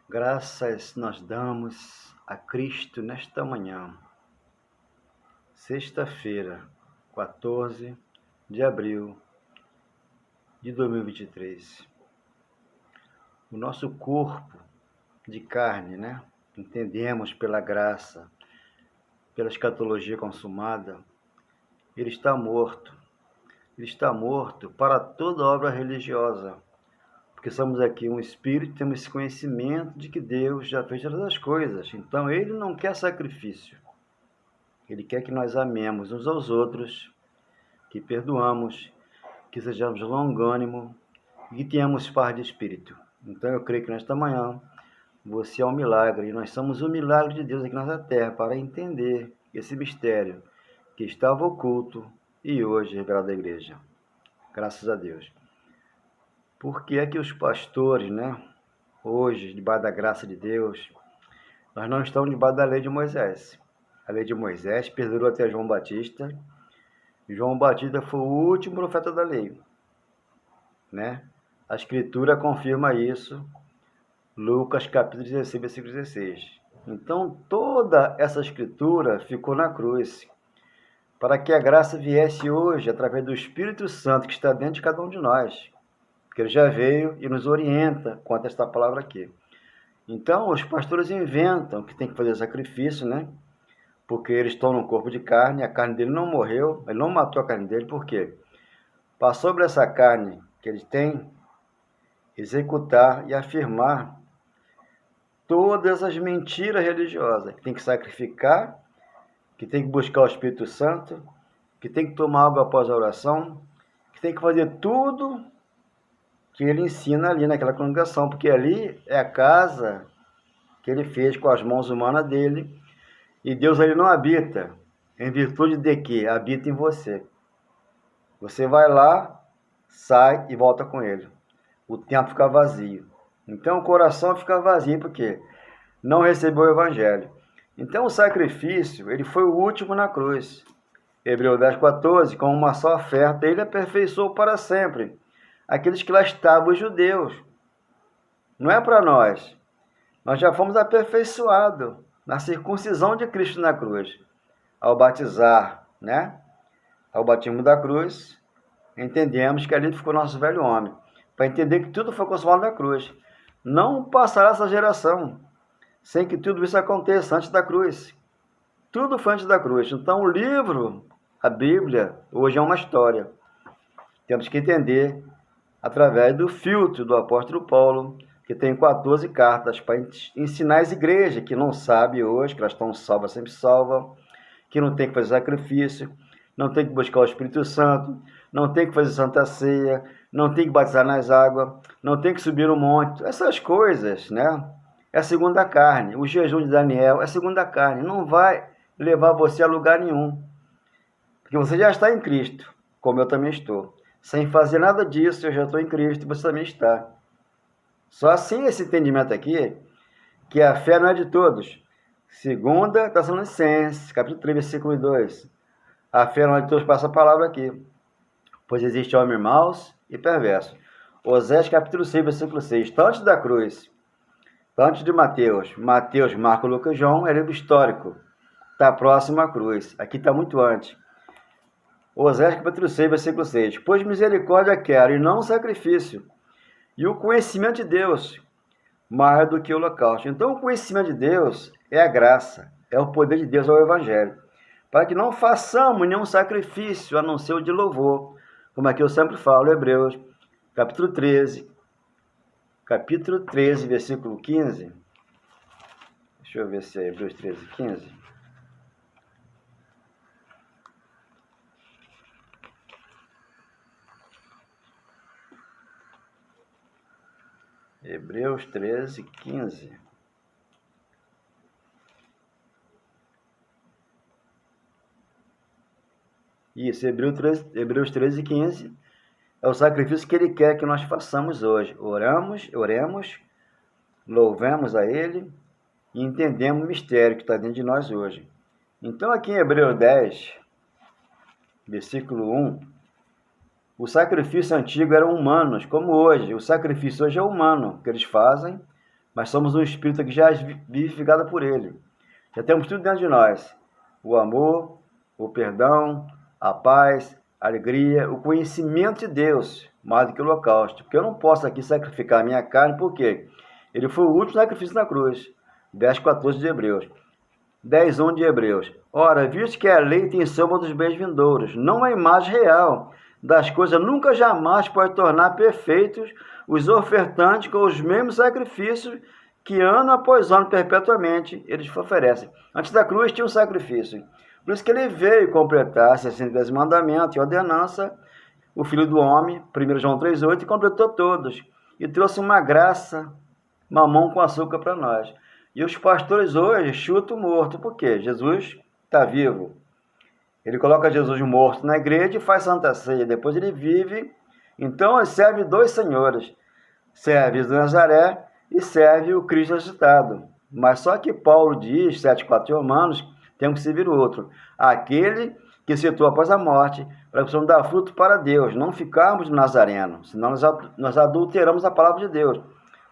Graças nós damos a Cristo nesta manhã, sexta-feira, 14 de abril de 2023. O nosso corpo de carne, entendemos pela graça, pela escatologia consumada, ele está morto. Ele está morto para toda obra religiosa, porque somos aqui um espírito, temos esse conhecimento de que Deus já fez todas as coisas. Então ele não quer sacrifício. Ele quer que nós amemos uns aos outros, que perdoamos, que sejamos longânimos e que tenhamos paz de espírito. Então eu creio que nesta manhã você é um milagre, e nós somos o milagre de Deus aqui nessa terra para entender esse mistério que estava oculto e hoje revelado à igreja. Graças a Deus. Por que é que os pastores, hoje, debaixo da graça de Deus, nós não estamos debaixo da lei de Moisés? A lei de Moisés perdurou até João Batista. João Batista foi o último profeta da lei, A Escritura confirma isso, Lucas capítulo 16, versículo 16. Então, toda essa Escritura ficou na cruz, para que a graça viesse hoje, através do Espírito Santo que está dentro de cada um de nós, porque ele já veio e nos orienta quanto a esta palavra aqui. Então, os pastores inventam que tem que fazer sacrifício, porque eles estão no corpo de carne, a carne dele não morreu, ele não matou a carne dele, por quê? Para sobre essa carne que ele tem, executar e afirmar todas as mentiras religiosas, que tem que sacrificar, que tem que buscar o Espírito Santo, que tem que tomar água após a oração, que tem que fazer tudo que ele ensina ali naquela congregação, porque ali é a casa que ele fez com as mãos humanas dele, e Deus ali não habita, em virtude de que habita em você. Você vai lá, sai e volta com ele. O templo fica vazio. Então o coração fica vazio, porque não recebeu o evangelho. Então o sacrifício, ele foi o último na cruz. Hebreus 10:14, com uma só oferta, ele aperfeiçoou para sempre aqueles que lá estavam, os judeus. Não é para nós. Nós já fomos aperfeiçoados na circuncisão de Cristo na cruz. Ao batizar, Ao batismo da cruz, entendemos que ali ficou nosso velho homem. Para entender que tudo foi consumado na cruz. Não passará essa geração sem que tudo isso aconteça antes da cruz. Tudo foi antes da cruz. Então o livro, a Bíblia, hoje é uma história. Temos que entender através do filtro do apóstolo Paulo, que tem 14 cartas para ensinar as igrejas que não sabem hoje, que elas estão salvas, sempre salvas, que não tem que fazer sacrifício, não tem que buscar o Espírito Santo, não tem que fazer Santa Ceia, não tem que batizar nas águas, não tem que subir no monte. Essas coisas, É a segunda carne. O jejum de Daniel é a segunda carne. Não vai levar você a lugar nenhum. Porque você já está em Cristo, como eu também estou. Sem fazer nada disso, eu já estou em Cristo e você também está. Só assim esse entendimento aqui, que a fé não é de todos. Segunda Tessalonicenses, capítulo 3, versículo 2. A fé não é de todos, passa a palavra aqui. Pois existe homem maus e perverso. Oséias, capítulo 6, versículo 6. Está antes da cruz, está antes de Mateus. Mateus, Marcos, Lucas e João é livro histórico. Está próximo à cruz. Aqui está muito antes. Oséias, capítulo 6, versículo 6. Pois misericórdia quero e não sacrifício, e o conhecimento de Deus mais do que o holocausto. Então o conhecimento de Deus é a graça, é o poder de Deus, é o evangelho. Para que não façamos nenhum sacrifício, a não ser o de louvor. Como aqui eu sempre falo, Hebreus, capítulo 13, versículo 15. Deixa eu ver se é Hebreus 13, 15. Hebreus 13, 15. Isso, Hebreus 13, 15 é o sacrifício que ele quer que nós façamos hoje. Oremos, louvemos a ele e entendemos o mistério que está dentro de nós hoje. Então aqui em Hebreus 10, versículo 1, o sacrifício antigo eram humanos, como hoje. O sacrifício hoje é humano, que eles fazem mas somos um espírito que já é vivificado por ele. Já temos tudo dentro de nós: o amor, o perdão, a paz, a alegria, o conhecimento de Deus, mais do que o holocausto. Porque eu não posso aqui sacrificar a minha carne, porque ele foi o último sacrifício na cruz. Verso 14 de Hebreus. 10:1 de Hebreus. Ora, visto que a lei tem sombra dos bens vindouros, não a imagem real das coisas, nunca jamais pode tornar perfeitos os ofertantes com os mesmos sacrifícios que ano após ano, perpetuamente, eles oferecem. Antes da cruz tinha um sacrifício. Por isso que ele veio completar 610 mandamentos e ordenança, o Filho do Homem, 1 João 3,8, e completou todos. E trouxe uma graça, mamão com açúcar para nós. E os pastores hoje chutam o morto. Por quê? Jesus está vivo. Ele coloca Jesus morto na igreja e faz Santa Ceia. Depois ele vive. Então ele serve dois senhores. Serve Jesus de Nazaré e serve o Cristo ressuscitado. Mas só que Paulo diz, 7,4 Romanos, temos que servir o outro. Aquele que citou após a morte, para que possamos dar fruto para Deus, não ficarmos nazareno, senão nós adulteramos a palavra de Deus.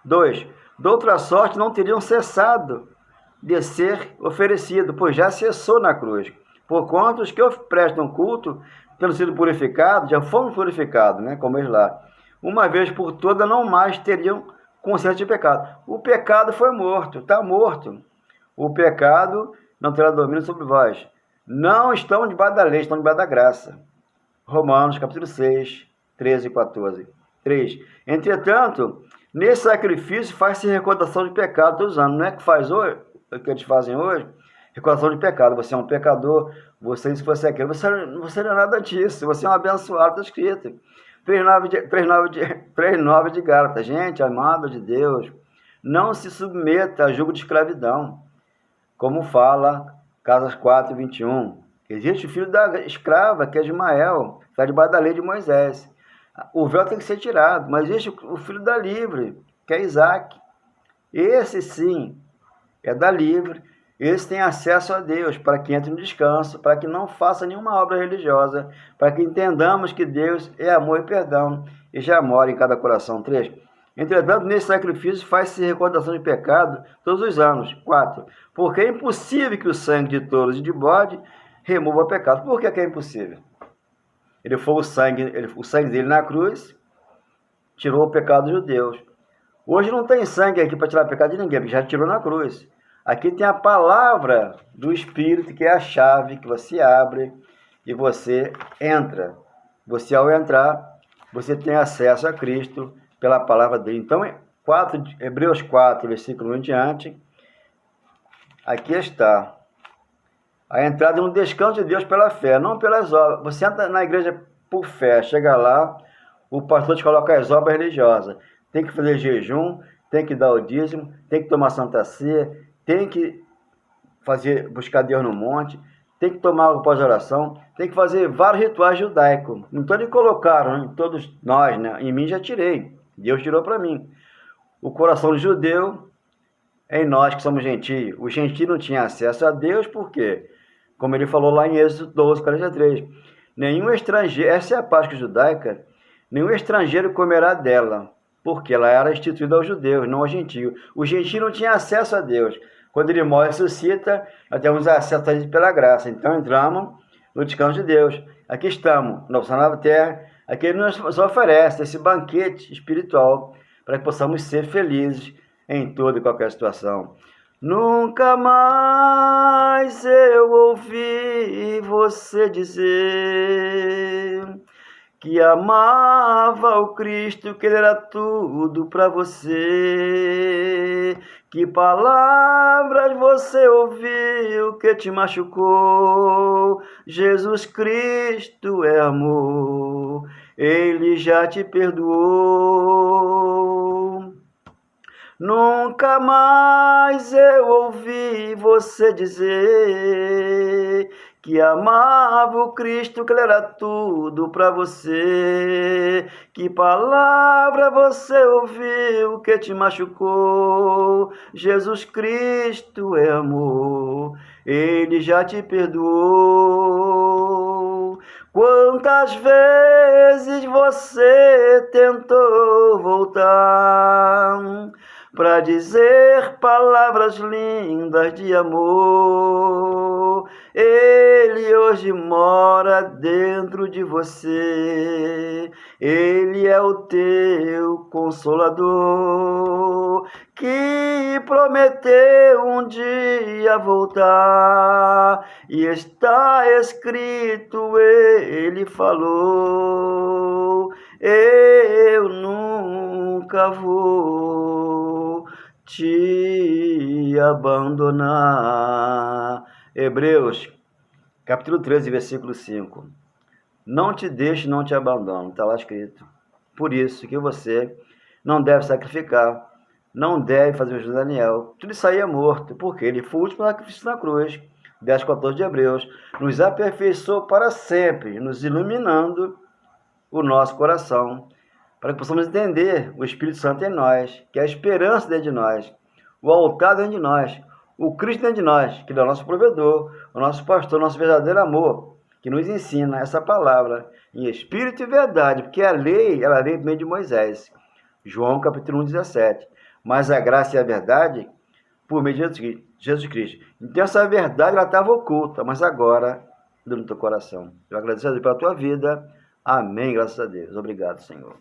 2. De outra sorte, não teriam cessado de ser oferecido, pois já cessou na cruz. Porquanto os que prestam culto, tendo sido purificados, já foram purificados, né? Como eles lá. Uma vez por toda, não mais teriam consciência de pecado. O pecado foi morto, está morto. O pecado não terá domínio sobre vós. Não estão debaixo da lei, estão debaixo da graça. Romanos, capítulo 6, 13 e 14. 3. Entretanto, nesse sacrifício faz-se recordação de pecado todos os anos. Não é que faz hoje, o que eles fazem hoje? Recordação de pecado. Você é um pecador, se você é aquele, você não é nada disso. Você é um abençoado, está escrito. 3,9 de Gálatas. Gente, amado de Deus, não se submeta a jugo de escravidão, como fala Casas 4:21. Existe o filho da escrava, que é Ismael, está debaixo da lei de Moisés. O véu tem que ser tirado, mas existe o filho da livre, que é Isaac. Esse sim é da livre. Esse tem acesso a Deus, para que entre no descanso, para que não faça nenhuma obra religiosa, para que entendamos que Deus é amor e perdão, e já mora em cada coração. 3. Entretanto, nesse sacrifício faz-se recordação de pecado todos os anos. 4. Porque é impossível que o sangue de touros e de bode remova o pecado. Por que é impossível? Ele foi o sangue dele na cruz, tirou o pecado dos judeus. Hoje não tem sangue aqui para tirar o pecado de ninguém, porque já tirou na cruz. Aqui tem a palavra do Espírito, que é a chave que você abre e você entra. Você, ao entrar, você tem acesso a Cristo pela palavra dele. Então, Hebreus 4, versículo 1 em diante, aqui está. A entrada no descanso de Deus pela fé, não pelas obras. Você entra na igreja por fé, chega lá, o pastor te coloca as obras religiosas. Tem que fazer jejum, tem que dar o dízimo, tem que tomar Santa Ceia, tem que buscar Deus no monte, tem que tomar água pós-oração, tem que fazer vários rituais judaicos. Então eles colocaram, todos nós, né? Em mim já tirei, Deus tirou para mim. O coração do judeu, em nós que somos gentios. O gentio não tinha acesso a Deus, por quê? Como ele falou lá em Êxodo 12, 43. Nenhum estrangeiro, essa é a Páscoa judaica, nenhum estrangeiro comerá dela, porque ela era instituída aos judeus, não aos gentios. O gentio não tinha acesso a Deus. Quando ele morre e ressuscita, nós temos acesso a ele pela graça. Então entramos no descanso de Deus. Aqui estamos, na nossa nova terra. Aqui ele nos oferece esse banquete espiritual para que possamos ser felizes em toda e qualquer situação. Nunca mais eu ouvi você dizer que amava o Cristo, que ele era tudo para você. Que palavras você ouviu que te machucou? Jesus Cristo é amor, ele já te perdoou. Nunca mais eu ouvi você dizer que amava o Cristo, que ele era tudo para você. Que palavra você ouviu que te machucou? Jesus Cristo é amor, ele já te perdoou. Quantas vezes você tentou voltar? para dizer palavras lindas de amor. Ele hoje mora dentro de você. Ele é o teu consolador, que prometeu um dia voltar, e está escrito, ele falou: eu nunca vou te abandonar. Hebreus, capítulo 13, versículo 5. Não te deixe, não te abandono, está lá escrito. Por isso que você não deve sacrificar, não deve fazer o jejum de Daniel. Tudo isso aí é morto, porque ele foi o último sacrifício na cruz. 10:14 de Hebreus. Nos aperfeiçoou para sempre, nos iluminando o nosso coração, para que possamos entender o Espírito Santo em nós, que é a esperança dentro de nós, o altar dentro de nós, o Cristo dentro de nós, que é o nosso provedor, o nosso pastor, o nosso verdadeiro amor, que nos ensina essa palavra em espírito e verdade, porque a lei, ela veio por meio de Moisés. João capítulo 1:17. Mas a graça e a verdade por meio de Jesus Cristo. Então essa verdade, ela estava oculta, mas agora no teu coração. Eu agradeço a Deus pela tua vida. Amém, graças a Deus. Obrigado, Senhor.